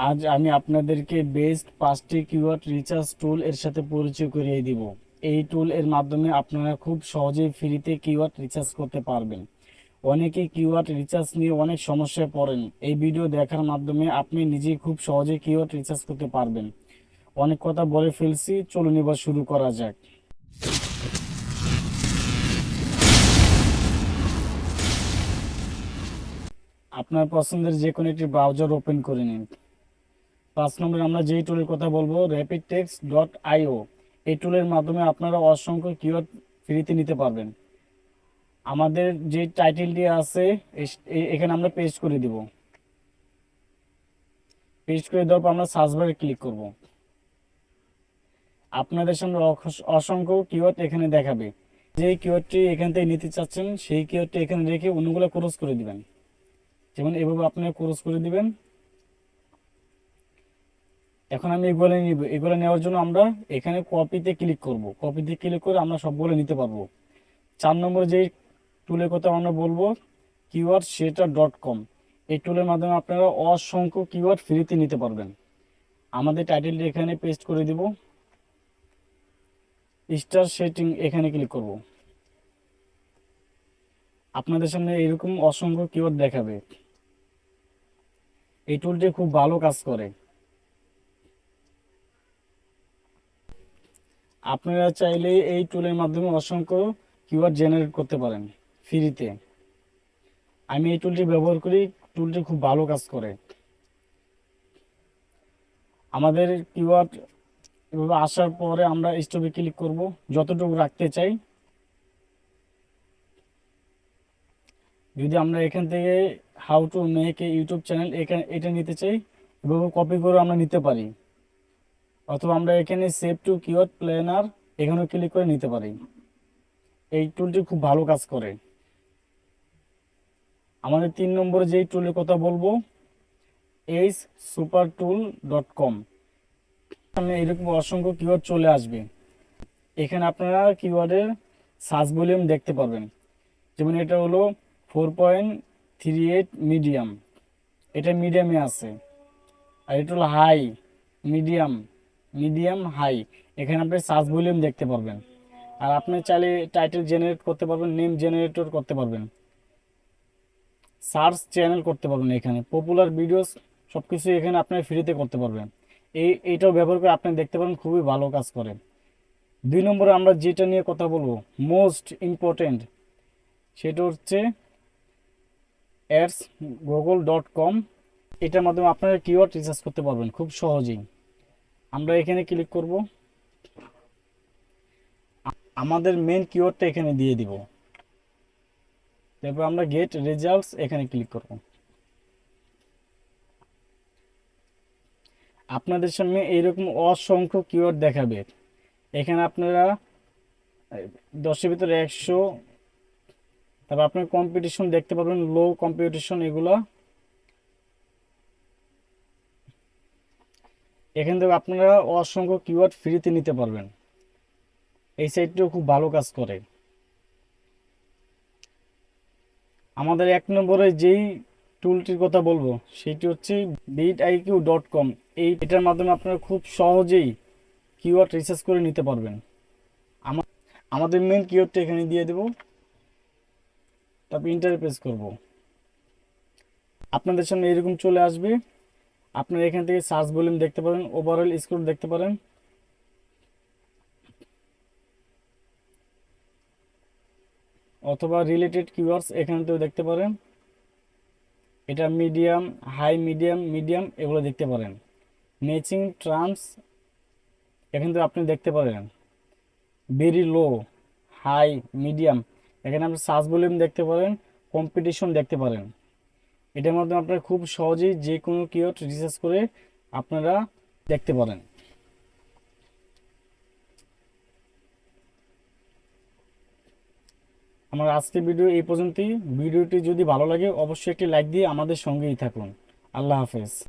আজ আমি আপনাদেরকে বেস্ট 5টি কিওয়ার্ড রিসার্চ টুল এর সাথে পরিচয় করিয়ে দিব। এই টুল এর মাধ্যমে আপনারা খুব সহজেই ফ্রিতে কিওয়ার্ড রিসার্চ করতে পারবেন। অনেকে কিওয়ার্ড রিসার্চ নিয়ে অনেক সমস্যায় পড়েন। এই ভিডিও দেখার মাধ্যমে আপনি নিজেই খুব সহজেই কিওয়ার্ড রিসার্চ করতে পারবেন। অনেক কথা বলে ফেলছি, চলুন এবার শুরু করা যাক। আপনার পছন্দের যে কোনো একটি ব্রাউজার ওপেন করে নিন। 5 নম্বরে আমরা যেই টুলের কথা বলবো rapidtext.io। এই টুলের মাধ্যমে আপনারা অসংখ্য কিওয়ার্ড ফ্রিতে নিতে পারবেন। আমাদের যে টাইটেলটি আছে এখানে আমরা পেস্ট করে দিব। পেস্ট করে দেওয়ার পর আমরা সার্চ বারে ক্লিক করব। আপনাদের সামনে অসংখ্য কিওয়ার্ড এখানে দেখাবে। যে কিওয়ার্ডটি এখান থেকে নিতে চাচ্ছেন সেই কিওয়ার্ডটি এখানে রেখে অন্যগুলো ক্রস করে দিবেন। যেমন এভাবে আপনারা ক্রস করে দিবেন। এখন আমি এগুলো নিব। এগুলো নেওয়ার জন্য আমরা এখানে কপিতে ক্লিক করব। কপিতে ক্লিক করে আমরা সবগুলো নিতে পারবো। 4 নম্বরে যে টুলের কথা আমরা বলবো keywordsetter.com। এই টুলের মাধ্যমে আপনারা অসংখ্য কিওয়ার্ড ফ্রিতে নিতে পারবেন। আমাদের টাইটেলটি এখানে পেস্ট করে দিব। স্টার সেটিং এখানে ক্লিক করব। আপনাদের সামনে এরকম অসংখ্য কিওয়ার্ড দেখাবে। এই টুলটি খুব ভালো কাজ করে। আপনারা চাইলে এই টুলের মাধ্যমে অসংখ্য কিওয়ার্ড জেনারেট করতে পারেন ফ্রিতে। আমি এই টুলটি ব্যবহার করি, টুলটি খুব ভালো কাজ করে। আমাদের কিওয়ার্ড এভাবে আসার পরে আমরা স্টপে ক্লিক করব। যতটুকু রাখতে চাই, যদি আমরা এখান থেকে how to make a YouTube channel এটা নিতে চাই, এভাবে কপি করে আমরা নিতে পারি। অথবা আমরা এখানে সেভ টু কিওয়ার্ড প্ল্যানার এখানেও ক্লিক করে নিতে পারি। এই টুলটি খুব ভালো কাজ করে। আমাদের 3 নম্বরে যেই টুলের কথা বলবো supertool.com। সামনে এরকম অসংখ্য কিওয়ার্ড চলে আসবে। এখানে আপনারা কিওয়ার্ডের সার্চ ভলিউম দেখতে পারবেন। যেমন এটা হলো 4.38 মিডিয়াম, এটা মিডিয়ামে আছে। আর এটা হলো হাই, মিডিয়াম, মিডিয়াম, হাই। এখানে আপনি সার্চ ভলিউম দেখতে পারবেন। আর আপনি চাইলে টাইটেল জেনারেট করতে পারবেন, নেম জেনারেটর করতে পারবেন, সার্চ চ্যানেল করতে পারবেন। এখানে পপুলার ভিডিওস সব কিছু এখানে আপনি ফ্রিতে করতে পারবেন। এইটাও ব্যবহার করে আপনি দেখতে পারেন, খুবই ভালো কাজ করে। 2 নম্বরে আমরা যেটা নিয়ে কথা বলবো মোস্ট ইম্পর্টেন্ট, সেটা হচ্ছে ads.google.com। এটার মাধ্যমে আপনারা কিওয়ার্ড রিসার্চ করতে পারবেন খুব সহজেই। আমরা এখানে ক্লিক করব। আমাদের মেন কিওয়ার্ডটা এখানে দিয়ে দিব। তারপর আমরা গেট রেজাল্টস এখানে ক্লিক করব। আপনাদের সামনে এইরকম অসংখ্য কিওয়ার্ড দেখাবে। এখানে আপনারা 10-এর ভিতরে 100, তারপর আপনার কম্পিটিশন দেখতে পারবেন, লো কম্পিটিশন এগুলো। এখান থেকে আপনারা অসংখ্য কিওয়ার্ড ফ্রিতে নিতে পারবেন। এই সাইটটিও খুব ভালো কাজ করে। আমাদের 1 নম্বরে যেই টুলটির কথা বলবো সেটি হচ্ছে bitiq.com। এটার মাধ্যমে আপনারা খুব সহজেই কিওয়ার্ড রিসার্চ করে নিতে পারবেন। আমাদের মেন কিওয়ার্ডটা এখানে দিয়ে দেব, তারপর ইন্টারে প্রেস করব। আপনাদের সামনে এরকম চলে আসবে। আপনারা এখান থেকে সার্চ ভলিউম দেখতে পারেন, ওভারঅল স্কোর দেখতে পারেন। অথবা রিলেটেড কিওয়ার্ডস এখান থেকেও দেখতে পারেন। এটা মিডিয়াম, হাই, মিডিয়াম, মিডিয়াম এগুলো দেখতে পারেন। ম্যাচিং টার্মস এখান থেকে আপনি দেখতে পারেন। ভেরি লো, হাই, মিডিয়াম এখানে আপনি সার্চ ভলিউম দেখতে পারেন, কম্পিটিশন দেখতে পারেন। এটার মাধ্যমে আপনারা খুব সহজেই যে কোনো কিওয়ার্ড রিসার্চ করে আপনারা দেখতে পারেন। আমার আজকের ভিডিও এই পর্যন্তই। ভিডিওটি যদি ভালো লাগে অবশ্যই একটি লাইক দিয়ে আমাদের সঙ্গেই থাকুন। আল্লাহ হাফেজ।